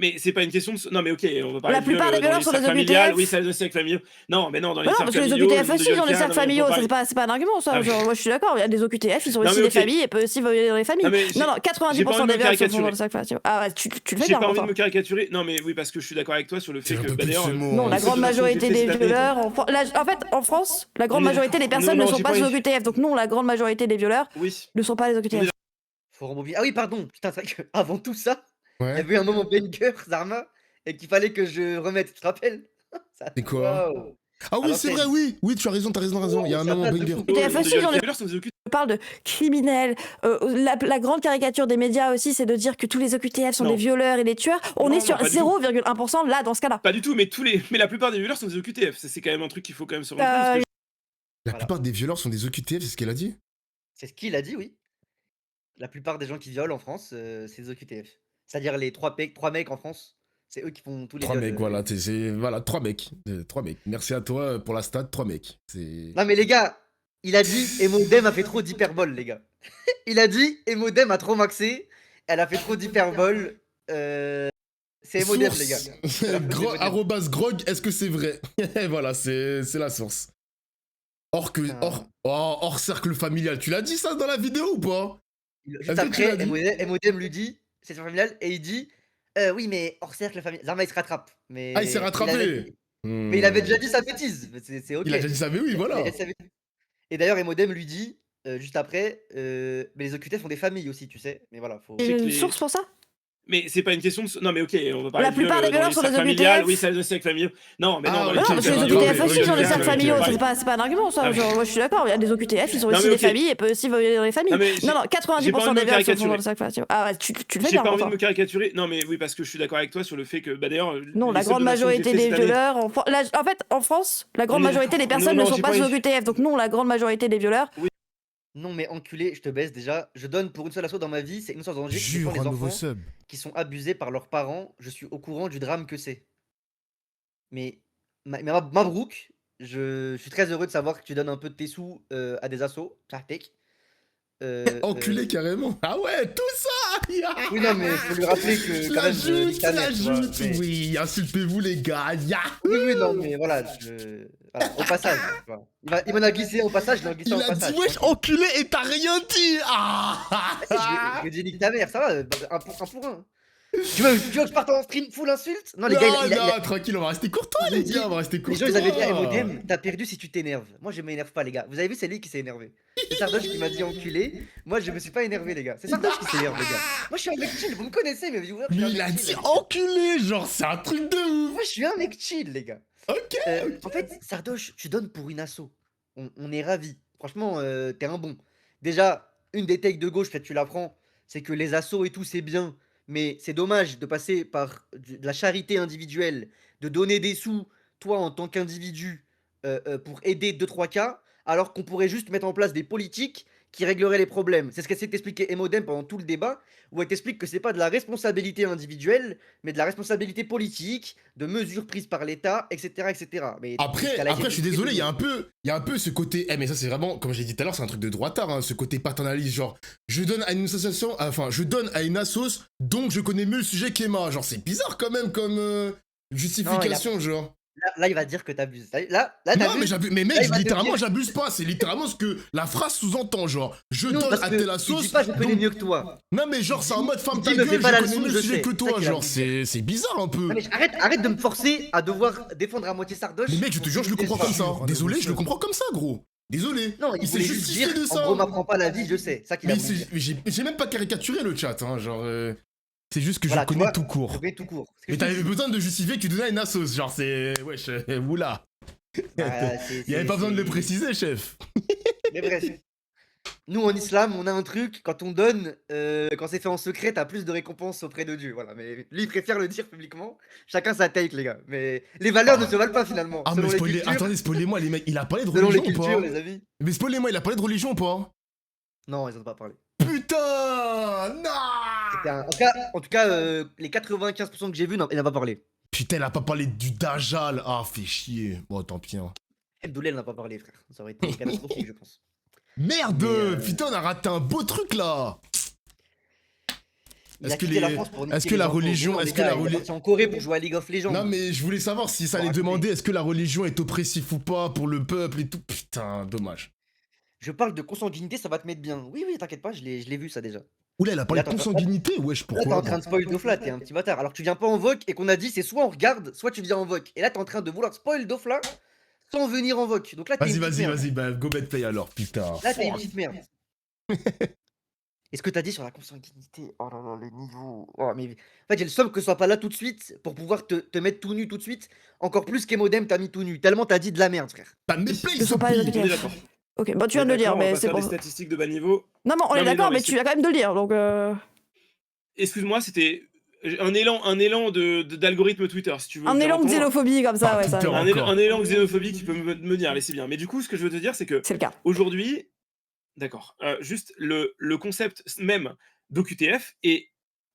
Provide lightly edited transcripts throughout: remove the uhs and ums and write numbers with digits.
Mais c'est pas une question de non, mais OK, on va parler La de viol, plupart des dans les violeurs sont cercles des familiales. OQTF. Oui, ça, les cercles familiaux. Non, mais non, dans les Bah non, cercles parce que les familiaux, le OQTF nombre de aussi, viol dans qu'il les y a, cercles non, mais on peut familiaux, ça parler c'est pas un argument ça, non, genre, mais moi je suis d'accord, il y a des OQTF, ils ont non, aussi mais des OK. familles et peuvent aussi violer dans les Non, familles. mais Non, non, j'ai pas envie 90% de des me viols sont dans le caricaturer. cercle familial. Ah ouais, tu le fais J'ai bien pas envie de pourtant. me caricaturer. Non, mais oui, parce que je suis d'accord avec toi sur le fait J'en que, peux bah, plus de d'ailleurs, ce mot, Non, hein. la les grande autodéfenses majorité OQTF des cette année, violeurs, en fait, en France, la grande on est majorité des d'accord. personnes ne Non, sont j'ai pas pas des envie. OQTF, donc non, la grande majorité des violeurs Oui, ne sont pas les on est OQTF. Faut rebondir. Ah oui, pardon, putain, c'est vrai qu'avant tout ça, il y Ouais. avait eu un moment banger, Zarma, et qu'il fallait que je remette, tu te rappelles? Ça C'est quoi? waouh! Ah À oui, c'est vrai, l'ancienne. oui. Oui, tu as raison, raison. Il y a un Ça moment date de banger. fou. le OQTF nombre de aussi, viols j'en qu'il y ai a violeurs sont des OQTF. parle de criminels. La grande caricature des médias aussi, c'est de dire que tous les OQTF sont Non. des violeurs et des tueurs. On Non, est non, sur pas du tout. 0,1% là, dans ce cas-là. Pas du tout, mais la plupart des violeurs sont des OQTF. Ça, c'est quand même un truc qu'il faut quand même se rendre compte, parce que La Voilà. plupart des violeurs sont des OQTF, c'est ce qu'elle a dit? C'est ce qu'il a dit, oui. La plupart des gens qui violent en France, c'est des OQTF. C'est-à-dire les 3 mecs en France, c'est eux qui font tous les 3 viols, mecs, voilà, voilà, 3 mecs. 3 mecs. Merci à toi pour la stat, 3 mecs. C'est. Non mais les gars, il a dit Emodem a fait trop d'hyperbole, les gars. Il a dit Emodem a trop maxé, elle a fait trop d'hyperbole. C'est Emodem, les gars. Source C'est la faute d'Emodem. arrobase grog, est-ce que c'est vrai? Voilà, c'est la source. Putain. Hors cercle familial. Tu l'as dit ça dans la vidéo ou pas? Juste Est-ce que tu l'as après, dit? Emodem lui dit, c'est sur familial, et il dit oui, mais hors cercle familial. Zarma il se rattrape. Ah, il s'est rattrapé. Mais il avait déjà dit sa bêtise. C'est ok. Il a déjà dit ça, mais oui, voilà. Elle savait. Et d'ailleurs, Emodem lui dit, juste après, mais les OQTF font des familles aussi, tu sais. Mais voilà, faut. Il y a que une les- source pour ça? mais c'est pas une question de non, mais OK, on va parler La de viol, plupart des dans violeurs les sont des cercles familiales. OQTF. Oui, ça, les cercles familiaux. Non, mais non, Ah, dans ok, les Non, cercles parce que les d'accord, familiaux, OQTF aussi, dans les cercles familiaux, pareil. c'est pas un argument ça, Ah, genre, moi je suis d'accord, il y a des OQTF, ils ont Non, aussi mais des OK. familles et peuvent aussi violer dans les familles. Non, mais Non, non, j'ai pas 90% envie de des me viols sont dans caricaturer. le cercle familial. Ah ouais, tu le fais J'ai bien pas envie de pourtant. me caricaturer. Non, mais oui, parce que je suis d'accord avec toi sur le fait que, bah, d'ailleurs, Non, la les seules grande donations que j'ai majorité fait des cette année. violeurs, en fait, en France, la grande On est majorité des d'accord. personnes Non, ne non, sont j'ai pas pas des envie. OQTF, donc non, la grande majorité des violeurs. Non, mais enculé, je te baisse déjà. Je donne pour une seule asso dans ma vie, c'est Innocence Danger qui défend Jure, les un nouveau enfants sub. qui sont abusés par leurs parents. Je suis au courant du drame que c'est. Mais, Mabrouk, je suis très heureux de savoir que tu donnes un peu de tes sous à des assos. Tahtek. Enculé carrément. Ah ouais, tout ça. Oui, non, mais faut lui rappeler que quand même, je nique ta mère, tu vois. Mais- Oui, insultez-vous les gars. Oui, oui, non, mais voilà, voilà, au passage, tu vois. Il m'en a glissé au passage, je l'ai glissé Il au a passage. dit wesh tranquille. enculé et t'as rien dit. Ah. Ah si, je lui ai dit nique ta mère, ça va, un pour un. Tu veux que je parte en stream full insulte? Non, les gars, Non, tranquille, on va rester courtois ils ont les dit- gars, on va rester les courtois. gens, ils avaient dit à Emodem, t'as perdu si tu t'énerves. Moi, je m'énerve pas, les gars. Vous avez vu, c'est lui qui s'est énervé. C'est Sardoche qui m'a dit enculé. Moi, je me suis pas énervé, les gars. C'est Sardoche qui s'énerve, les gars. Moi, je suis un mec chill, vous me connaissez, mes viewers. je suis Mais un il mec a chill, dit les gars. enculé, genre c'est un truc de ouf. Moi, je suis un mec chill, les gars. Ok. En fait, Sardoche, tu donnes pour une asso. On est ravis. Franchement, t'es un bon. Déjà, une des takes de gauche, peut-être tu la prends, c'est que les assos et tout, c'est bien. Mais c'est dommage de passer par de la charité individuelle, de donner des sous, toi, en tant qu'individu, pour aider 2-3 cas, alors qu'on pourrait juste mettre en place des politiques qui régleraient les problèmes. C'est ce qu'essaie d'expliquer Emodem pendant tout le débat, où elle t'explique que c'est pas de la responsabilité individuelle, mais de la responsabilité politique, de mesures prises par l'État, etc., etc. Mais Après, jusqu'à là, je suis désolé, il y a toujours. un peu ce côté. Mais ça, c'est vraiment, comme j'ai dit tout à l'heure, c'est un truc de droitard, hein, ce côté paternaliste. Genre, je donne à une association, enfin, je donne à une assos, donc je connais mieux le sujet qu'Emma. Genre, c'est bizarre quand même comme justification, genre. Là, il va dire que t'abuses. Là, t'as Non, vu? mais j'abuse. Mais Là, mec, il va te littéralement, dire- j'abuse pas. C'est littéralement ce que la phrase sous-entend. Genre, je Non, donne parce à que telle il assos. dit pas je connais donc- mieux que toi. Non, mais genre, c'est en mode femme il ta dit, me gueule, fais pas je la connais leçon, mieux le je sujet sais. que C'est ça toi. qu'il a Genre, voulu c'est bizarre un peu. Non, mais arrête de me forcer à devoir défendre à moitié Sardoche. Mais mec, je te jure, je le comprends comme ça. Désolé, je le comprends comme ça, gros. Désolé. Non, il s'est voulait juste justifié dire, de en ça. gros, m'apprends pas la vie, je sais. Ça qu'il a Mais voulu dire. j'ai même pas caricaturé le chat, hein, genre. C'est juste que Voilà, je tu connais vois, tout je court. connais tout court. Ce que Mais je te t'avais dis. besoin de justifier que tu donnais à une assos, genre c'est. Wesh, oula. Bah, Il y avait pas besoin de le préciser, chef. Mais bref. Nous, en islam, on a un truc, quand on donne, quand c'est fait en secret, t'as plus de récompenses auprès de Dieu. Voilà, mais lui, il préfère le dire publiquement. Chacun sa take, les gars. Mais les valeurs ne se valent pas finalement. Ah, mais Selon les cultures, attendez, spoilez-moi, les mecs, il a parlé de selon les religion ou cultures, pas? les amis. Mais spoilez-moi, il a parlé de religion ou pas? Non, ils en ont pas parlé. Putain! Non! En tout cas, les 95% que j'ai vus, non, il n'a pas parlé. Putain, il a pas parlé du Dajjal. Ah, fait chier. Bon, tant pis. Hein. Abdoulaye n'a pas parlé, frère. Ça aurait été catastrophique, je pense. Merde! Mais, Putain, on a raté un beau truc là! Il Est-ce a que quitté la les, France pour est-ce niquer que les la enfants au religion, boulot, est-ce les que la gars. Il est religion, parti en Corée pour jouer à League of non Legends. mais je voulais savoir si ça Faut allait raconter. demander est-ce que la religion est oppressif ou pas pour le peuple et tout. Putain, dommage. Je parle de consanguinité, ça va te mettre bien. Oui, oui, t'inquiète pas, je l'ai vu ça déjà. Oula, elle a Et parlé de consanguinité, wesh, là, t'es en pourquoi? train de spoil Dofla, t'es un petit bâtard. Alors que tu viens pas en voc et qu'on a dit c'est soit on regarde, soit tu viens en voc. Et là, t'es en train de vouloir spoil Dofla sans venir en voc. Donc là, t'es Vas-y, une petite vas-y, merde. vas-y, bah go bet play alors, putain. Là, t'es une Fuck. petite merde. Et ce que t'as dit sur la consanguinité, oh là là, le niveau. Oh, mais... En fait, j'ai le seum que ce soit pas là tout de suite pour pouvoir te mettre tout nu tout de suite. Encore plus qu'Emodem t'a mis tout nu. Tellement t'as dit de la merde, frère. Bah mais play Ce ce sont pas les pli. On est OQTF. d'accord. Ok, bon, tu On est viens de le dire, d'accord, on va mais pas c'est faire bon. des statistiques de bas niveau. Non, mais on est Non, mais d'accord, non, mais mais tu viens quand même de le dire, donc. Excuse-moi, c'était un élan d'algorithme Twitter, si tu veux Un bien élan de entendre. xénophobie comme ça, Par ouais, ça Twitter, arrive. encore. Un élan xénophobie qui peut me dire, allez, c'est bien. Mais du coup, ce que je veux te dire, c'est que C'est le cas. aujourd'hui, d'accord, juste le concept même d'OQTF est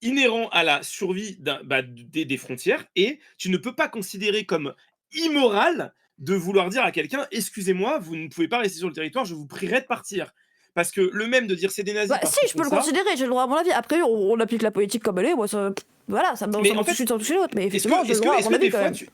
inhérent à la survie des frontières, et tu ne peux pas considérer comme immoral de vouloir dire à quelqu'un: excusez-moi, vous ne pouvez pas rester sur le territoire, je vous prierai de partir. Parce que le même de dire c'est des nazis. Bah, parce si, qu'ils je peux font le ça, considérer, j'ai le droit à mon avis. Après, on applique la politique comme elle est, moi, ça. Voilà, ça me Mais ça en m'en fait, touche sans toucher l'autre, mais est-ce effectivement, que, j'ai le est-ce que, droit à est-ce mon que des avis quand fois, même.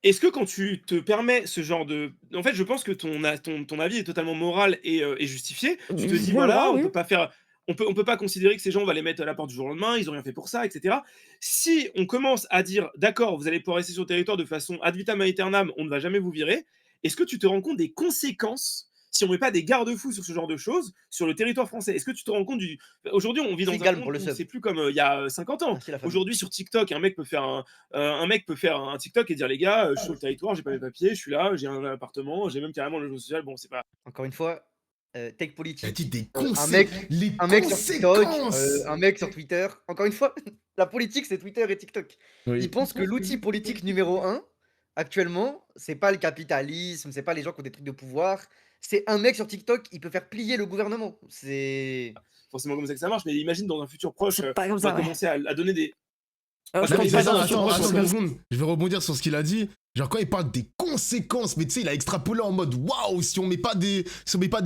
est-ce que quand tu te permets ce genre de... En fait, je pense que ton avis est totalement moral et justifié. Tu te dis, J'ai le voilà, droit, on oui. peut pas faire... on peut pas considérer que ces gens, on va les mettre à la porte du jour au lendemain, ils ont rien fait pour ça, etc. Si on commence à dire, d'accord, vous allez pouvoir rester sur le territoire de façon ad vitam aeternam, on ne va jamais vous virer, est-ce que tu te rends compte des conséquences si on met pas des garde-fous sur ce genre de choses sur le territoire français? Est-ce que tu te rends compte du... Aujourd'hui, on vit dans Merci un Galm monde pour le où sub. c'est plus comme il y a 50 ans. Merci la famille. Aujourd'hui, sur TikTok, un mec peut faire un TikTok et dire: les gars, je suis sur le territoire, j'ai pas mes papiers, je suis là, j'ai un appartement, j'ai même carrément le logement social. Bon, c'est pas. Encore une fois, take Elle dit politique. des Un mec, les un mec sur TikTok, conséquences. un mec sur Twitter. Encore une fois, la politique, c'est Twitter et TikTok. Oui. Ils pensent que l'outil politique numéro 1, actuellement, c'est pas le capitalisme, c'est pas les gens qui ont des trucs de pouvoir. C'est un mec sur TikTok, il peut faire plier le gouvernement. C'est. Forcément comme ça que ça marche, mais imagine dans un futur proche, C'est pas comme on va ça, ouais. commencer à donner des. Je Non, pense mais pas attends, dans un attends, futur attends proche. une seconde. Je vais rebondir sur ce qu'il a dit. Genre quand il parle des conséquences, mais tu sais, il a extrapolé en mode waouh, si on met pas des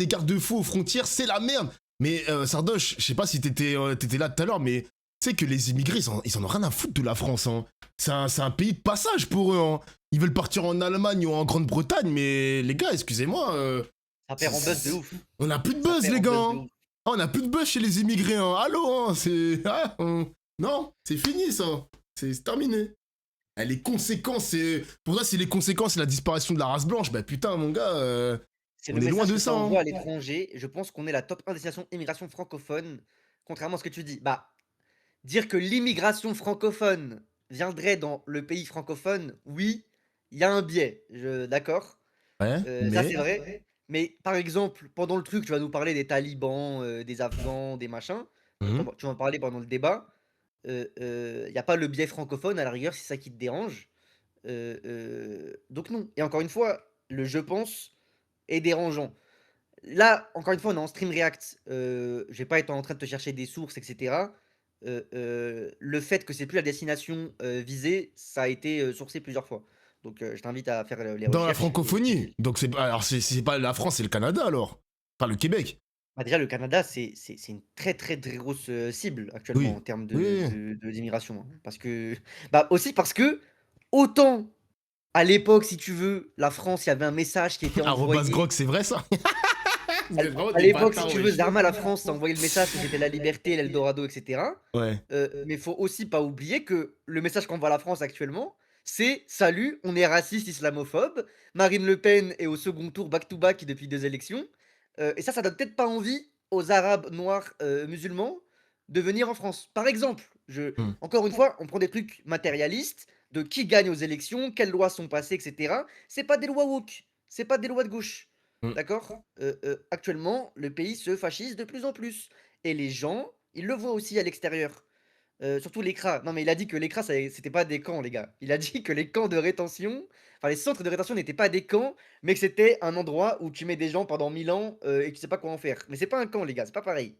garde-fous aux frontières, c'est la merde. Mais Sardoche, je sais pas si t'étais là tout à l'heure, mais tu sais que les immigrés, ils en ont rien à foutre de la France. Hein. C'est un pays de passage pour eux. Hein. Ils veulent partir en Allemagne ou en Grande-Bretagne, mais les gars, excusez-moi. Ça perd en buzz de ouf. On a plus de Ça buzz, perd les en gars. buzz de Hein. ouf. Ah, on a plus de buzz chez les immigrés. Hein. Allô, hein, c'est. Ah, non, c'est fini ça. C'est terminé. Eh, les conséquences, c'est. Pour toi, si les conséquences, c'est la disparition de la race blanche, bah putain, mon gars. C'est On le est loin message de que ça, ça envoie hein. à l'étranger. Je pense qu'on est la top 1 destination immigration francophone, contrairement à ce que tu dis. Bah, dire que l'immigration francophone viendrait dans le pays francophone, oui, il y a un biais, d'accord. Ouais, Ça, c'est mais. vrai. Mais par exemple, pendant le truc, tu vas nous parler des talibans, des Afghans, des machins. Mhm. Tu vas en parler pendant le débat. Il n'y a pas le biais francophone, à la rigueur, si c'est ça qui te dérange. Donc non. Et encore une fois, le je pense est dérangeant. Là, encore une fois, on est en stream react. Je vais pas être en train de te chercher des sources, etc. Le fait que c'est plus la destination visée, ça a été sourcé plusieurs fois. Donc je t'invite à faire les Dans la recherches. francophonie. Donc c'est pas. Alors c'est pas la France, c'est le Canada alors. Enfin, le Québec. Bah, déjà, le Canada, c'est une très très très grosse cible actuellement Oui. en termes Oui. d'immigration. Hein. Parce que. Bah, aussi parce que, autant à l'époque, si tu veux, la France, il y avait un message qui était Arrobas envoyé. Grog, c'est vrai ça. À l'époque, si tu veux, Zarma, la France, ça envoyait le message que c'était la liberté, l'Eldorado, etc. Ouais. Mais faut aussi pas oublier que le message qu'envoie la France actuellement, c'est salut, on est raciste, islamophobe. Marine Le Pen est au second tour back-to-back depuis 2 élections. Et ça donne peut-être pas envie aux Arabes noirs musulmans de venir en France. Par exemple, Hmm. encore une fois, on prend des trucs matérialistes de qui gagne aux élections, quelles lois sont passées, etc. C'est pas des lois woke, c'est pas des lois de gauche. Hmm. D'accord. Actuellement, le pays se fascise de plus en plus. Et les gens, ils le voient aussi à l'extérieur. Surtout l'ECRA. Non, mais il a dit que l'ECRA, c'était pas des camps, les gars. Il a dit que les camps de rétention, enfin les centres de rétention n'étaient pas des camps, mais que c'était un endroit où tu mets des gens pendant 1000 ans et tu sais pas quoi en faire. Mais c'est pas un camp, les gars, c'est pas pareil.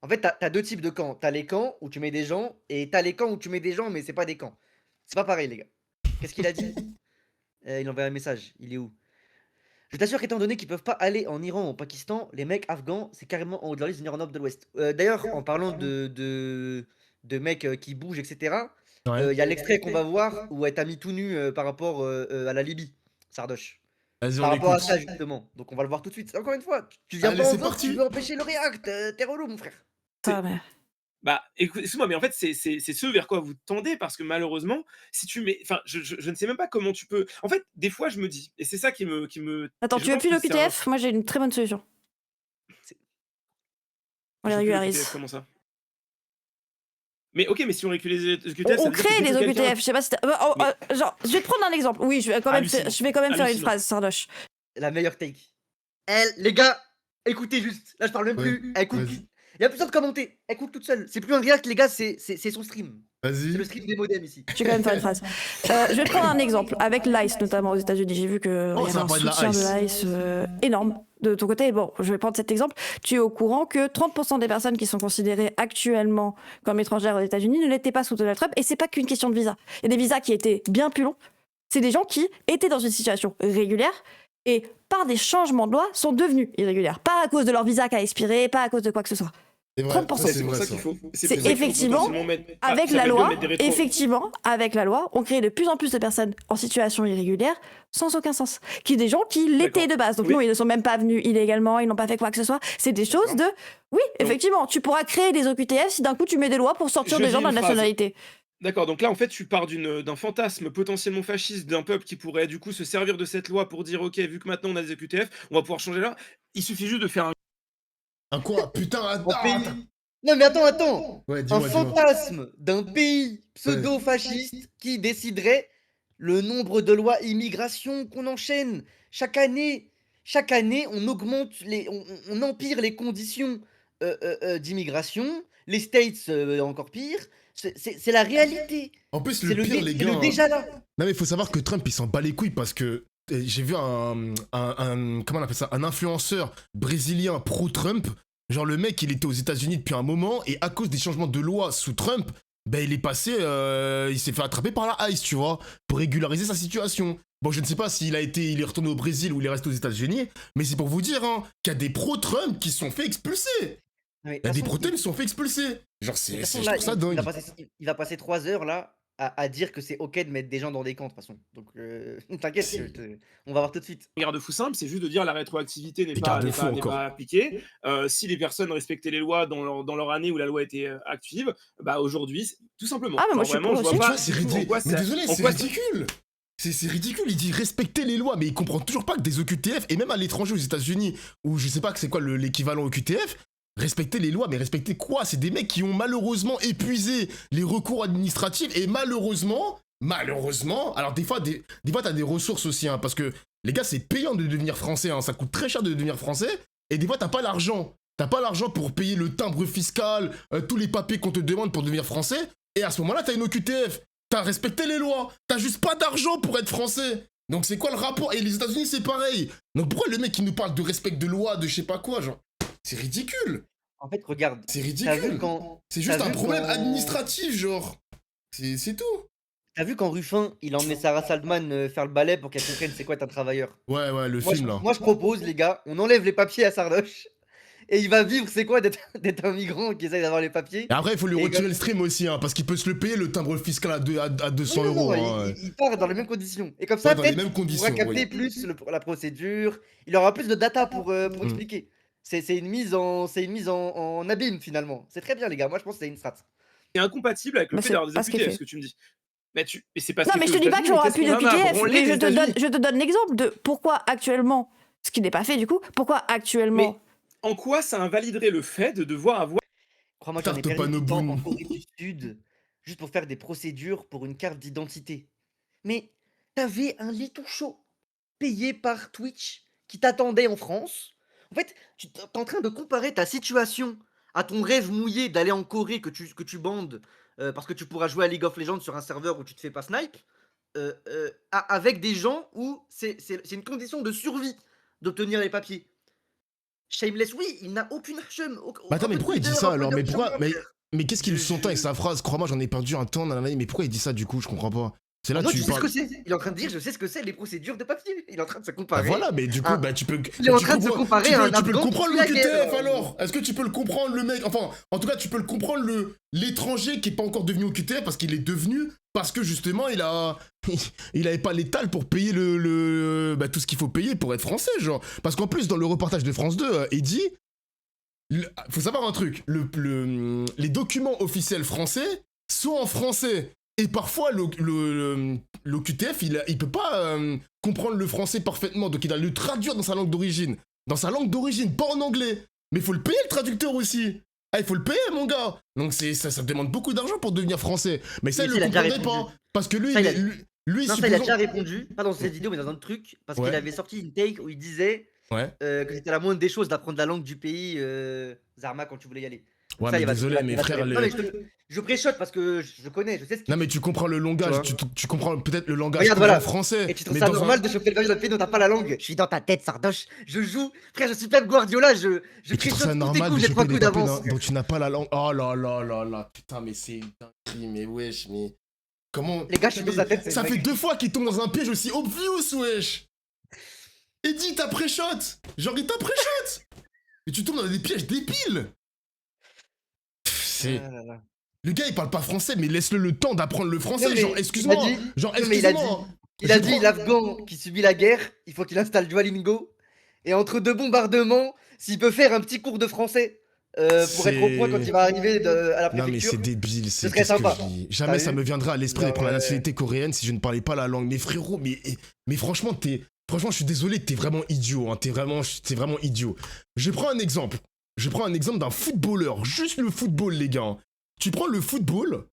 En fait, t'as 2 types de camps. T'as les camps où tu mets des gens, et t'as les camps où tu mets des gens, mais c'est pas des camps. C'est pas pareil, les gars. Qu'est-ce qu'il a dit Il envoie un message. Il est où Je t'assure qu'étant donné qu'ils peuvent pas aller en Iran ou au Pakistan, les mecs afghans, c'est carrément en haut de leur liste de venir en Europe de l'Ouest. D'ailleurs, en parlant de mecs, qui bougent et cetera, Ouais. il y a l'extrait qu'on va voir où elle t'a mis tout nu, par rapport, à la Libye, Sardoche. Vas-y, on Par rapport à l'écoute. ça justement, donc on va le voir tout de suite. Encore une fois, tu viens Allez, pas en c'est vote, tu parti. veux empêcher le React, tu relou mon frère. Ça, mais Bah, excuse-moi, mais en fait, c'est ce vers quoi vous tendez parce que malheureusement, si tu mets enfin, je ne sais même pas comment tu peux en fait, des fois, je me dis et c'est ça qui me attends, et je tu veux pense plus que c'est un l'OQTF? Moi, j'ai une très bonne solution. C'est On les je veux plus le régularise. QTF, comment ça? Mais OK, mais si on récule les On, QTF, ça on veut dire que crée dès les que quelqu'un OQTF, je sais pas si mais genre, je vais te prendre un exemple. Oui, hallucinant, je vais quand même faire une hallucinant. phrase, Sardoche. la meilleure take. Elle, les gars, écoutez juste. Là, je parle même Ouais, plus. Elle coupe. vas-y. Il y a plus besoin de commenter. Elle coupe toute seule. C'est plus un React, les gars, c'est son stream. C'est le Vas-y. stream des modems ici. Je vais quand même faire une phrase. Je vais te prendre un exemple avec l'ICE, notamment aux États-Unis. J'ai vu qu'il Oh, y avait ça va un parler de la soutien de ICE. l'ICE énorme de ton côté. Bon, je vais prendre cet exemple. Tu es au courant que 30% des personnes qui sont considérées actuellement comme étrangères aux États-Unis ne l'étaient pas sous Donald Trump. Et c'est pas qu'une question de visa. Il y a des visas qui étaient bien plus longs. C'est des gens qui étaient dans une situation régulière et par des changements de loi sont devenus irrégulières. Pas à cause de leur visa qui a expiré, pas à cause de quoi que ce soit. C'est vrai, 30%. ça, c'est c'est pour vrai, ça ça. qu'il faut C'est pour ça qu'il faut effectivement, potentiellement mettre avec ça la fait bien loi, mettre des rétros effectivement, avec la loi, on crée de plus en plus de personnes en situation irrégulière sans aucun sens. Qui des gens qui l'étaient d'accord. de base. Donc Oui, non, ils ne sont même pas venus illégalement, ils n'ont pas fait quoi que ce soit. C'est des choses d'accord. de... Oui, Donc effectivement, tu pourras créer des OQTF si d'un coup tu mets des lois pour sortir je des gens dis de la une phrase. nationalité. D'accord, donc là, en fait, tu pars d'un fantasme potentiellement fasciste d'un peuple qui pourrait, du coup, se servir de cette loi pour dire: «OK, vu que maintenant on a des EQTF, on va pouvoir changer là». Il suffit juste de faire un Un quoi? Putain, En attends, pays. attends. Non, mais attends. Ouais, Un dis-moi, dis-moi. fantasme d'un pays Ouais. pseudo-fasciste qui déciderait le nombre de lois immigration qu'on enchaîne. Chaque année, on augmente on empire les conditions d'immigration. Les States, encore pire. C'est la réalité. En plus, C'est le pire, les c'est le gars. déjà là. Non, mais il faut savoir que Trump, il s'en bat les couilles parce que j'ai vu comment on appelle ça, un influenceur brésilien pro-Trump. Genre, le mec, il était aux États-Unis depuis un moment et à cause des changements de loi sous Trump, ben, il est passé, il s'est fait attraper par la ICE, tu vois, pour régulariser sa situation. Bon, je ne sais pas s'il il est retourné au Brésil ou il est resté aux États-Unis, mais c'est pour vous dire, hein, qu'il y a des pro-Trump qui se sont fait expulser. Mais de Il y a toute des façon, pro-Trump qui se sont fait expulser. Genre, mais de toute façon, je là, trouve ça il va dingue. passer, il va passer 3 heures là à dire que c'est ok de mettre des gens dans des camps de toute façon. Donc t'inquiète, on va voir tout de suite. garde-fou simple, c'est juste de dire la rétroactivité Des garde-fous n'est encore. pas appliquée. Si les personnes respectaient les lois dans leur année où la loi était active, bah aujourd'hui, tout simplement. Ah, mais moi, Genre je suis vraiment, pour je vois aussi. Mais tu pas vois, c'est du tout en ridicule. quoi Mais ça, désolé, en c'est quoi ridicule. C'est ridicule, il dit respecter les lois, mais il comprend toujours pas que des EQTF, et même à l'étranger aux États-Unis, où je sais pas que c'est quoi l'équivalent EQTF, respecter les lois, mais respecter quoi? C'est des mecs qui ont malheureusement épuisé les recours administratifs, et malheureusement, alors des fois t'as des ressources aussi, hein, parce que les gars, c'est payant de devenir français, hein, ça coûte très cher de devenir français, et des fois t'as pas l'argent. T'as pas l'argent pour payer le timbre fiscal, tous les papiers qu'on te demande pour devenir français, et à ce moment-là, t'as une OQTF. T'as respecté les lois. T'as juste pas d'argent pour être français. Donc c'est quoi le rapport? Et les États-Unis, c'est pareil. Donc pourquoi le mec qui nous parle de respect de loi, de je sais pas quoi, genre, c'est ridicule. En fait, regarde, C'est t'as vu ridicule. quand, C'est juste t'as un vu problème quand, administratif, genre. C'est tout. t'as vu quand Ruffin, il a emmené Sarah Saldman faire le balai pour qu'elle comprenne c'est quoi être un travailleur. Ouais, le Moi, film là. moi, je propose, les gars, on enlève les papiers à Sardoche et il va vivre c'est quoi d'être un migrant qui essaye d'avoir les papiers. Et après, il faut lui Et retirer comme- le stream aussi, hein, parce qu'il peut se le payer, le timbre fiscal à 200 Oui, non, euros. non, Hein. il part dans les mêmes conditions. Et comme ça, Ouais, dans les peut-être, mêmes il pourra conditions, capter oui. plus la procédure. Il aura plus de data pour Mm. expliquer. C'est une mise en abîme finalement. C'est très bien, les gars. Moi, je pense que c'est une strat. C'est incompatible avec le Bah, fait c'est d'avoir des pas ce qu'il EQTF, fait. ce que tu me dis. Mais c'est pas Non, mais je te dis pas qu'il n'y aura plus de QTF, QTF, mais je te donne l'exemple de pourquoi actuellement, ce qui n'est pas fait du coup, pourquoi actuellement... Mais en quoi ça invaliderait le fait de devoir avoir Crois-moi, j'en ai Tarte perdu du temps Panoboun. en Corée du Sud juste pour faire des procédures pour une carte d'identité. Mais t'avais un Leto Show payé par Twitch qui t'attendait en France. En fait, tu t'es en train de comparer ta situation à ton rêve mouillé d'aller en Corée que tu bandes parce que tu pourras jouer à League of Legends sur un serveur où tu te fais pas snipe, avec des gens où c'est une condition de survie d'obtenir les papiers. Shameless, oui, il n'a aucune chum. Bah attends, mais pourquoi il dit ça alors? Mais pourquoi? Mais qu'est-ce qu'il Je- sous-entend avec sa phrase? Crois-moi, j'en ai perdu un temps dans l'année, mais pourquoi il dit ça du coup? Je comprends pas. C'est là Non, que tu tu sais ce parles. que c'est. Il est en train de dire, je sais ce que c'est les procédures de papier. Il est en train de se Bah comparer. voilà, mais du coup, un- tu peux. Il est en tu train de se comprends- comparer à un tu peux le Afghan qui comprendre suit la guerre. l'OQTF alors. Est-ce que tu peux le comprendre le mec? Enfin, en tout cas, tu peux le comprendre l'étranger qui est pas encore devenu OQTF parce qu'il est devenu parce que justement il avait pas l'étal pour payer tout ce qu'il faut payer pour être français, genre. Parce qu'en plus dans le reportage de France 2, Eddy, faut savoir un truc, les documents officiels français sont en français. Et parfois, l'OQTF, il peut pas comprendre le français parfaitement, donc il doit le traduire dans sa langue d'origine. Dans sa langue d'origine, pas en anglais. Mais il faut le payer, le traducteur aussi. Ah, il faut le payer, mon gars. Donc ça demande beaucoup d'argent pour devenir français. Mais ça, Mais il ça, le il a déjà comprenait répondu. pas. Parce que lui, Ça, il a- lui Non, ça, il a supposons- déjà répondu. Pas dans cette vidéo, mais dans un autre truc. Parce Ouais. qu'il avait sorti une take où il disait Ouais. que c'était la moindre des choses d'apprendre la langue du pays, Zarma, quand tu voulais y aller. Donc Ouais, ça, mais il va- désolé, il va- mes il va te frères, répondre. Non, mais je préchote parce que je connais, je sais ce qu'il Non, mais tu comprends le langage, Tu vois. tu comprends peut-être le langage Regarde, courant voilà. français. Et tu trouves mais ça dans un- normal de choper le verre d'un pays dont t'as pas la langue. Je suis dans ta tête, Sardoche. Je joue. Frère, je suis Pep Guardiola. Je Et tu trouves préchote ça tous tes normal coups, de j'ai 3 choper des coups papiers d'avance. dont tu n'as pas la langue? Oh là là là là, putain, mais c'est une dinguerie, mais wesh, mais... Comment... Les gars, je suis dans sa tête. c'est Ça une fait dinguerie. 2 fois qu'il tombe dans un piège aussi obvious, wesh. Eddie, t'as pré-shot. Genre, il t'a pré-shot. Et tu tombes dans des pièges débiles. C'est... Ah là là. Le gars, il parle pas français, mais laisse-le le temps d'apprendre le français. Non, mais Genre, excuse-moi. il a dit- Genre, non, mais il a excuse-moi. Il a Je dit prends- l'Afghan qui subit la guerre, il faut qu'il installe Duolingo. Et entre deux bombardements, s'il peut faire un petit cours de français pour être au point quand il va arriver à la Non mais préfecture. c'est débile, c'est serait qu'est-ce que sympa. je dis. Jamais T'as ça vu me viendrait à l'esprit de Genre, prendre la nationalité coréenne si je ne parlais pas la langue. Mais frérot, mais franchement, franchement, je suis désolé, t'es vraiment idiot. Hein, t'es vraiment idiot. Je prends un exemple. Je prends un exemple d'un footballeur. Juste le football, les gars. Tu prends le football.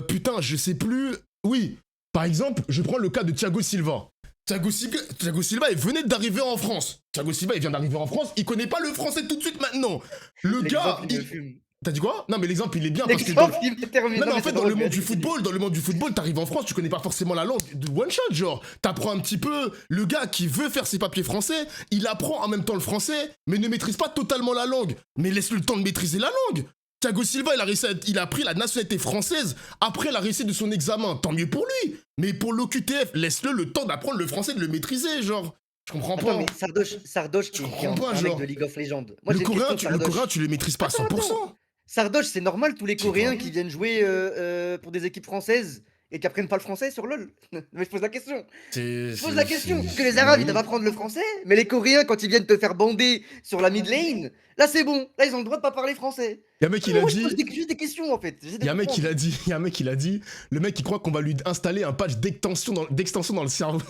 Putain, je sais plus. Oui. Par exemple, je prends le cas de Thiago Silva. Thiago Silva, il venait d'arriver en France. Thiago Silva, il vient d'arriver en France. Il connaît pas le français tout de suite maintenant. Le gars, l'exemple, il me fume. T'as dit quoi? Non, mais l'exemple, il est bien parce que... dans- L'exemple, il me termine. Non, mais en mais fait, c'est dans le drôle, monde du vas-y, football, t'arrives en France, tu connais pas forcément la langue de one shot, genre. T'apprends un petit peu, le gars qui veut faire ses papiers français, il apprend en même temps le français, mais ne maîtrise pas totalement la langue. Mais laisse-le le temps de maîtriser la langue. Thiago Silva, il a pris la nationalité française après la réussite de son examen. Tant mieux pour lui. Mais pour l'OQTF, laisse-le le temps d'apprendre le français, de le maîtriser, genre. Je comprends pas. Attends, mais Sardoche qui est comprends pas, un mec genre. de League of Legends. Moi, Le j'ai une coréen, question, le Sardoche. coréen, tu le maîtrises pas à 100%. Sardoche, c'est normal tous les C'est Coréens pas- qui viennent jouer pour des équipes françaises et qui apprennent pas le français sur LoL. Mais je pose la question. Je pose la question. Parce que les Arabes, ils doivent apprendre le français, mais les Coréens, quand ils viennent te faire bander sur la mid lane, là c'est bon. Là, ils ont le droit de pas parler français. Y'a un mec, il a Moi, je dit... pose juste des questions en fait. J'essaie de Il y a un mec qui comprendre. l'a dit, le mec il croit qu'on va lui installer un patch d'extension dans le cerveau.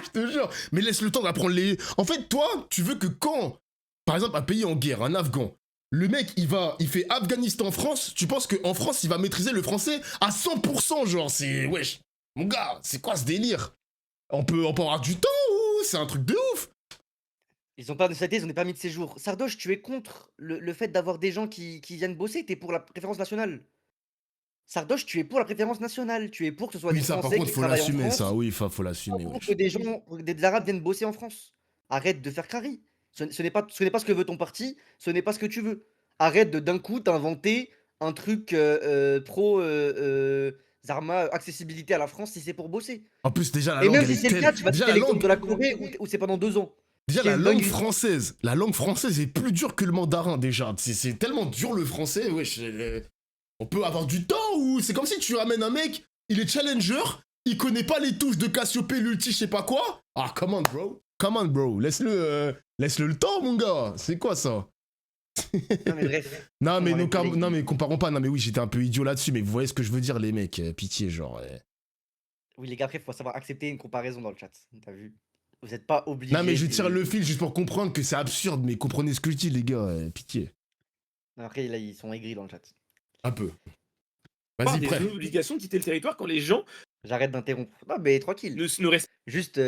Je te jure. Mais laisse le temps d'apprendre les... En fait, toi, tu veux que quand, par exemple, un pays en guerre, un Afghan, le mec il fait Afghanistan-France, tu penses qu'en France il va maîtriser le français à 100%, genre, c'est... Wesh, mon gars, c'est quoi ce délire? On peut avoir du temps ou c'est un truc de ouf? Ils ont pas de nationalité, ils ont des permis de séjour. Sardoche, tu es contre le fait d'avoir des gens qui viennent bosser, t'es pour la préférence nationale. Sardoche, tu es pour la préférence nationale, tu es pour que ce soit Oui, des ça, par Français contre, qui faut travaillent en l'assumer, France, ça, oui, faut l'assumer, pour wesh. que des Arabes viennent bosser en France. Arrête de faire crari. Ce n'est pas ce que veut ton parti, ce n'est pas ce que tu veux. Arrête de d'un coup t'inventer un truc pro Zarma, accessibilité à la France si c'est pour bosser. En plus, déjà, la Et langue, même elle si est c'est le cas, telle... tu vas Déjà, citer la l'exemple langue... de la Corée où c'est pendant 2 ans. Déjà, Qui est la une langue dinguerie. française est plus dure que le mandarin, déjà. C'est tellement dur, le français, wesh. On peut avoir du temps, ou c'est comme si tu ramènes un mec, il est challenger, il connaît pas les touches de Cassiopeia, l'ulti, je sais pas quoi. Ah, come on, bro. Laisse-le le temps, mon gars. C'est quoi, ça? Non mais bref. Non, mais, On va mettre les- non, mais comparons pas. Non, mais oui, j'étais un peu idiot là-dessus, mais vous voyez ce que je veux dire, les mecs. Pitié, genre... Oui les gars, après, faut savoir accepter une comparaison dans le chat. T'as vu? Vous n'êtes pas obligés. Non, mais je de- tire le fil juste pour comprendre que c'est absurde, mais comprenez ce que je dis, les gars. Pitié. Après, là, ils sont aigris dans le chat. Un peu. Avoir Vas-y, des prêt. obligations de quitter le territoire quand les gens J'arrête d'interrompre. Non, mais tranquille. ne respectent Juste,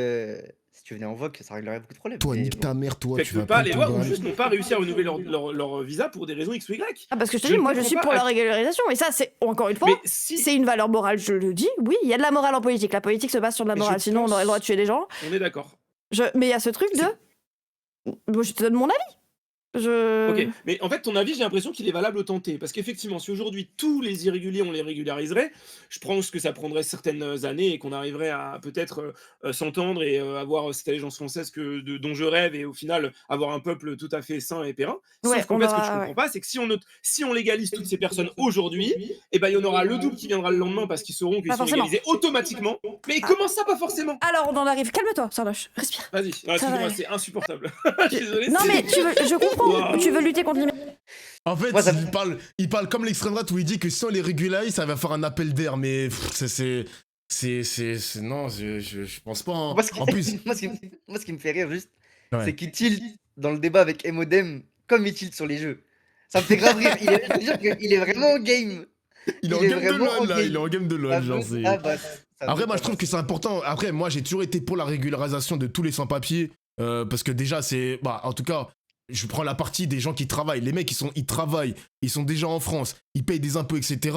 si tu venais en vogue, ça réglerait beaucoup de problèmes. Toi, mais nique bon. ta mère, toi, tu vas pas les lois tomber ou dans- juste n'ont pas réussi à renouveler leur visa pour des raisons X ou Y. Ah, parce que je te Je dis, ne moi je comprends suis pas pour à- la régularisation, et ça, c'est encore une fois, Mais si c'est une valeur morale, je le dis. Oui, il y a de la morale en politique. La politique se base sur de la Mais je morale, sinon on pense- aurait le droit de tuer des gens. on est d'accord. Mais il y a ce truc de. Moi, je te donne mon avis. OK, mais en fait, ton avis, j'ai l'impression qu'il est valable autant t'es. Parce qu'effectivement, si aujourd'hui tous les irréguliers, on les régulariserait, je pense que ça prendrait certaines années et qu'on arriverait à peut-être, s'entendre et avoir cette allégeance française dont je rêve et au final avoir un peuple tout à fait sain et périn. Ouais, Sauf qu'en on fait, ce que je aura, comprends ouais. pas, c'est que si on légalise toutes ces personnes aujourd'hui, et ben, il y en aura le double qui viendra le lendemain parce qu'ils sauront qu'ils Pas sont forcément. légalisés automatiquement. Mais Ah. comment ça, pas forcément? Alors, on en arrive. Calme-toi, Sardoche. Respire. Vas-y, Ça va excuse-moi, aller. c'est insupportable. Je suis désolé, Non, mais je comprends. Waouh. Tu veux lutter contre l'immigration. En fait, Moi, ça me- il parle comme l'extrême droite où il dit que si on les régularise, ça va faire un appel d'air. Mais non, je pense pas. Hein. Moi, ce qui... En plus, moi, ce qui me fait rire juste, ouais. c'est qu'il tilt dans le débat avec Emodem comme il tilt sur les jeux. Ça me fait grave rire. Il est vraiment en game. Il est en il est game de vraiment LoL, en là. game. Il est en game de Ça LoL, genre, veut- c'est... Ah bah, ça Après, veut moi, pas je trouve passer. que c'est important. Après, moi, j'ai toujours été pour la régularisation de tous les sans-papiers. Parce que déjà, c'est... Bah, en tout cas, je prends la partie des gens qui travaillent. Les mecs, ils travaillent. Ils sont déjà en France. Ils payent des impôts, etc.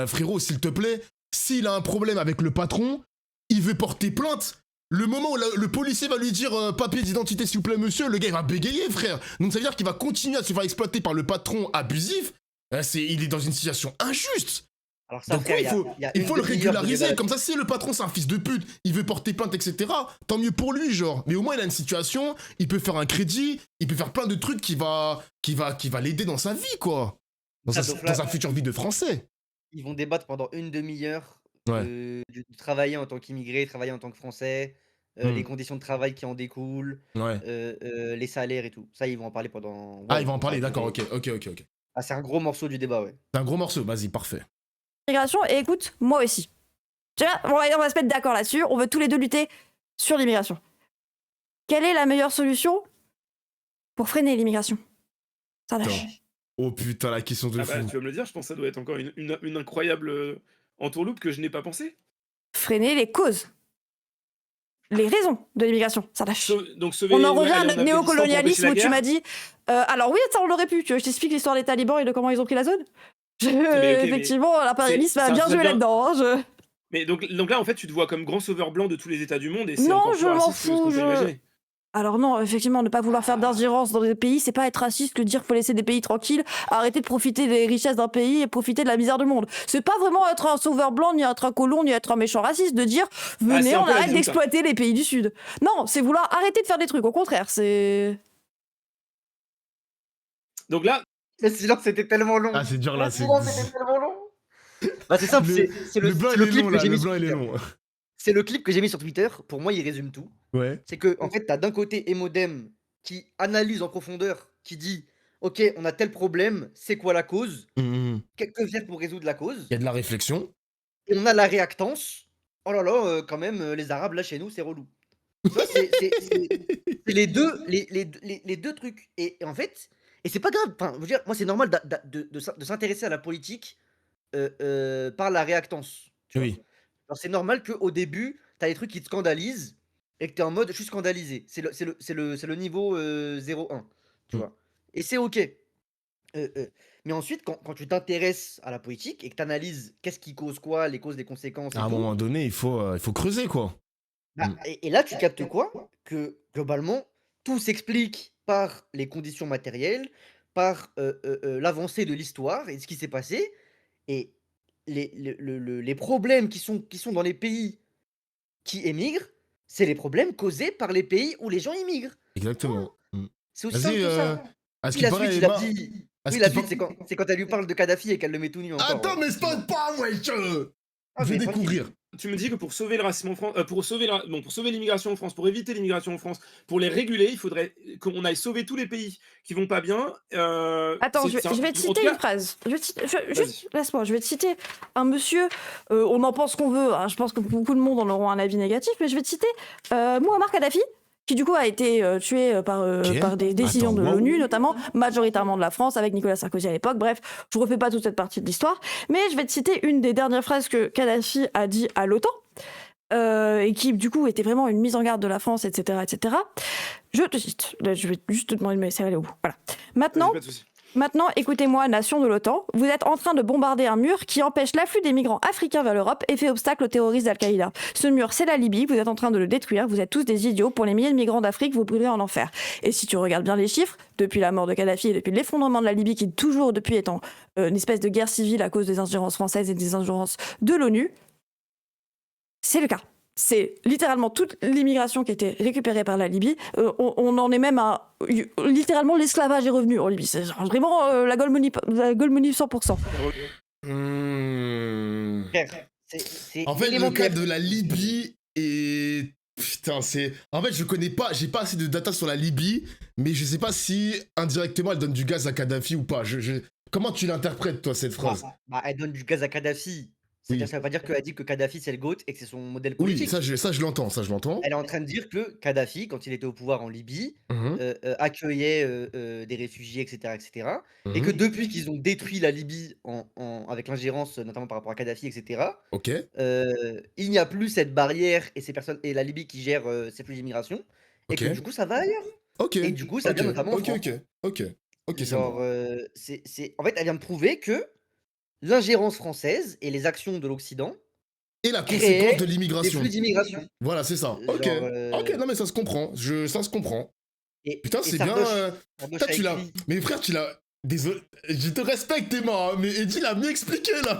Frérot, s'il te plaît, s'il a un problème avec le patron, il veut porter plainte. Le moment où le policier va lui dire papier d'identité, s'il vous plaît, monsieur, le gars, il va bégayer, frère. Donc, ça veut dire qu'il va continuer à se faire exploiter par le patron abusif. Il est dans une situation injuste. Alors ça, Donc frère, ouais, il une faut le demi-heure de débat régulariser, là-dessus. comme ça si le patron c'est un fils de pute, il veut porter plainte, etc., tant mieux pour lui, genre. Mais au moins il a une situation, il peut faire un crédit, il peut faire plein de trucs qui va l'aider dans sa vie, quoi. Dans Ça, sa, donc dans là, sa future vie de français. ils vont débattre pendant une demi-heure Ouais. de travailler en tant qu'immigré, travailler en tant que Français, les conditions de travail qui en découlent, Ouais. les salaires et tout. Ça, ils vont en parler pendant... Ah, Waouh, il va en ça parler, va d'accord, durer. ok. Ah, c'est un gros morceau du débat, ouais. C'est un gros morceau, vas-y, parfait. L'immigration, et écoute, moi aussi. Tu vois, on va se mettre d'accord là-dessus. On veut tous les deux lutter sur l'immigration. Quelle est la meilleure solution pour freiner l'immigration? Sardoche. Attends. Oh putain, la question de Ah bah, fou. tu vas me le dire, je pense que ça doit être encore une incroyable entourloupe que je n'ai pas pensé. Freiner les causes. Les raisons de l'immigration, Sardoche. Donc sauver, On en ouais, revient à aller en notre Afghanistan pour empêcher néocolonialisme la où tu guerre. m'as dit alors oui, ça on l'aurait pu. Tu veux que je t'explique l'histoire des talibans et de comment ils ont pris la zone? mais Effectivement, l'impérialisme a ça bien serait joué bien. là-dedans. Hein, Mais donc là, en fait, tu te vois comme grand sauveur blanc de tous les États du monde et c'est Non, encore je plus m'en raciste que ce qu'on fous, peut imaginer. Alors non, effectivement, ne pas vouloir faire d'ingérence dans des pays, c'est pas être raciste que dire qu'il faut laisser des pays tranquilles, arrêter de profiter des richesses d'un pays et profiter de la misère du monde. C'est pas vraiment être un sauveur blanc, ni être un colon, ni être un méchant raciste de dire venez, c'est un on peu la arrête vision, d'exploiter les pays du Sud. Non, c'est vouloir arrêter de faire des trucs, au contraire, c'est... Donc là, Le silence était tellement long. Ah, c'est dur là, Le c'est... silence était tellement long. Bah, c'est simple, c'est Le blanc, c'est il le est clip long, que là, j'ai le mis blanc, sur il est Twitter. long. C'est le clip que j'ai mis sur Twitter. Pour moi, il résume tout. Ouais. C'est que, en fait, t'as d'un côté Emodem qui analyse en profondeur, qui dit ok, on a tel problème, c'est quoi la cause? Que faire pour résoudre la cause? Il y a de la réflexion. Et on a la réactance. Oh là là, quand même, les Arabes là chez nous, c'est relou. Tu vois, c'est les deux trucs. Et en fait, et c'est pas grave. Enfin, je veux dire, moi, c'est normal de s'intéresser à la politique par la réactance. Tu vois. Oui. Alors, c'est normal qu'au début, t'as des trucs qui te scandalisent et que t'es en mode je suis scandalisé. C'est le niveau 0-1. Tu Mm. vois. Et c'est ok. Mais ensuite, quand tu t'intéresses à la politique et que tu analyses qu'est-ce qui cause quoi, les causes, les conséquences et À un tout, moment donné, il faut creuser, quoi. bah, et là, tu captes quoi? Que globalement, tout s'explique par les conditions matérielles, par l'avancée de l'histoire et ce qui s'est passé. Et les problèmes qui sont dans les pays qui émigrent, c'est les problèmes causés par les pays où les gens immigrent. Exactement. C'est aussi simple Vas-y, que ça. à ce Oui, qui la paraît, suite, il a Emma... dit. à ce Oui, la qui suite, par- c'est quand elle lui parle de Kadhafi et qu'elle le met tout nu encore. Attends, mais spoil pas, wesh. Ah, Je vais mais découvrir. tu me dis que pour sauver le racisme en France, pour sauver l'immigration en France, pour éviter l'immigration en France, pour les réguler, il faudrait qu'on aille sauver tous les pays qui vont pas bien. Attends, c'est un- je vais te en citer tout cas- une phrase. Juste, laisse-moi, je vais te citer un monsieur, on en pense qu'on veut, hein, je pense que beaucoup de monde en auront un avis négatif, mais je vais te citer Mouammar Kadhafi, qui du coup a été tué par des décisions de Attends, l'ONU, wow. notamment majoritairement de la France, avec Nicolas Sarkozy à l'époque. Bref, je refais pas toute cette partie de l'histoire, mais je vais te citer une des dernières phrases que Kadhafi a dit à l'OTAN, et qui du coup était vraiment une mise en garde de la France, etc., etc. Je te cite, là, je vais juste te demander de me laisser aller au bout. Voilà. Maintenant, Vas-y, pas de souci. Maintenant, écoutez-moi, nation de l'OTAN, vous êtes en train de bombarder un mur qui empêche l'afflux des migrants africains vers l'Europe et fait obstacle aux terroristes d'Al-Qaïda. Ce mur, c'est la Libye, vous êtes en train de le détruire, vous êtes tous des idiots, pour les milliers de migrants d'Afrique, vous brûlez en enfer. Et si tu regardes bien les chiffres, depuis la mort de Kadhafi et depuis l'effondrement de la Libye, qui toujours depuis est en une espèce de guerre civile à cause des ingérences françaises et des ingérences de l'ONU, c'est le cas. C'est littéralement toute l'immigration qui a été récupérée par la Libye. On en est même à... Littéralement, l'esclavage est revenu en Libye. C'est vraiment la gold money 100%. Frère, c'est En fait, le élémentaire. cas de la Libye est... Putain, c'est... En fait, je connais pas, j'ai pas assez de data sur la Libye, mais je sais pas si indirectement elle donne du gaz à Kadhafi ou pas. Comment tu l'interprètes, toi, cette phrase? Elle donne du gaz à Kadhafi. C'est-à-dire, Oui. ça veut pas dire qu'elle dit que Kadhafi c'est le GOAT et que c'est son modèle Oui, politique. ça je l'entends, ça je l'entends. Elle est en train de dire que Kadhafi, quand il était au pouvoir en Libye, Mhm, accueillait des réfugiés, etc., etc. Et que mhm. depuis qu'ils ont détruit la Libye avec l'ingérence, notamment par rapport à Kadhafi, etc., Ok, il n'y a plus cette barrière et ces personnes et la Libye qui gère ces flux d'immigration, et ok, que du coup ça va ailleurs. ok, Et du coup, ça ok, vient notamment en ok, France. ok, ok, ok, ça me Genre, va. en fait, elle vient de prouver que l'ingérence française et les actions de l'Occident Et la conséquence de créaient des flux l'immigration. d'immigration. Voilà, c'est ça. Ok, Genre, ok, non mais ça se comprend, ça se comprend. Putain, et c'est bien... Sardoche Putain, a tu l'as... écrit. Mais frère, tu l'as... Désolé, je te respecte Emma, hein, mais Eddie l'a mieux expliqué là,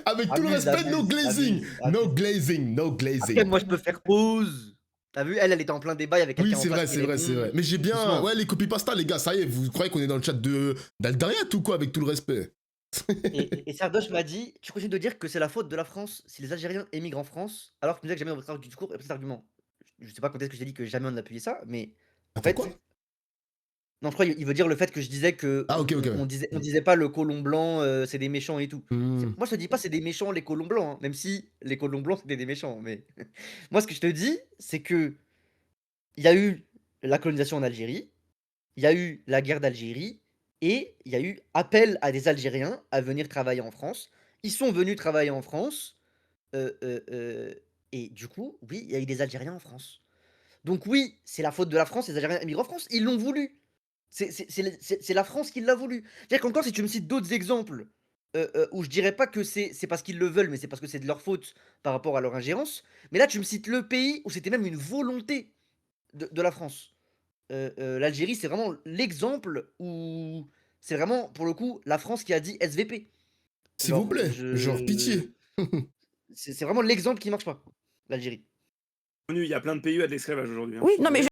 avec tout le Abuse, respect, no abuse, glazing, abuse, no abuse. glazing, no Après, glazing. moi, je peux faire pause. T'as vu, elle était en plein débat, il y avait Oui, quelqu'un en c'est face vrai, qui c'est vrai, c'est vrai. répond. Mais j'ai bien... Doucement. Ouais, les copy-pasta, les gars, ça y est, vous croyez qu'on est dans le chat d'Aldariat ou quoi, avec tout le respect? Et Sardoche m'a dit, tu continues de dire que c'est la faute de la France si les Algériens émigrent en France, alors que tu me disais que jamais dans votre arc du discours et cet argument. Je sais pas quand est-ce que j'ai dit que jamais on appuyait ça, mais en Attends, fait, quoi? non, je crois il veut dire le fait que je disais que Ah, ok, ok, ouais. on disait pas le colon blanc, c'est des méchants et tout. Hmm, Moi, je te dis pas c'est des méchants les colons blancs, hein, même si les colons blancs c'était des méchants, mais moi, ce que je te dis, c'est que il y a eu la colonisation en Algérie, il y a eu la guerre d'Algérie et il y a eu appel à des Algériens à venir travailler en France. Ils sont venus travailler en France, et du coup, oui, il y a eu des Algériens en France. Donc oui, c'est la faute de la France, les Algériens émigrent en France, ils l'ont voulu. C'est la France qui l'a voulu. C'est-à-dire qu'encore si tu me cites d'autres exemples, où je dirais pas que c'est parce qu'ils le veulent, mais c'est parce que c'est de leur faute par rapport à leur ingérence, mais là tu me cites le pays où c'était même une volonté de la France. L'Algérie, c'est vraiment l'exemple où c'est vraiment, pour le coup, la France qui a dit SVP. s'il vous Genre, plaît, genre pitié. c'est vraiment l'exemple qui marche pas, l'Algérie. Il y a plein de pays où il y a de l'esclavage aujourd'hui, hein. Oui, non mais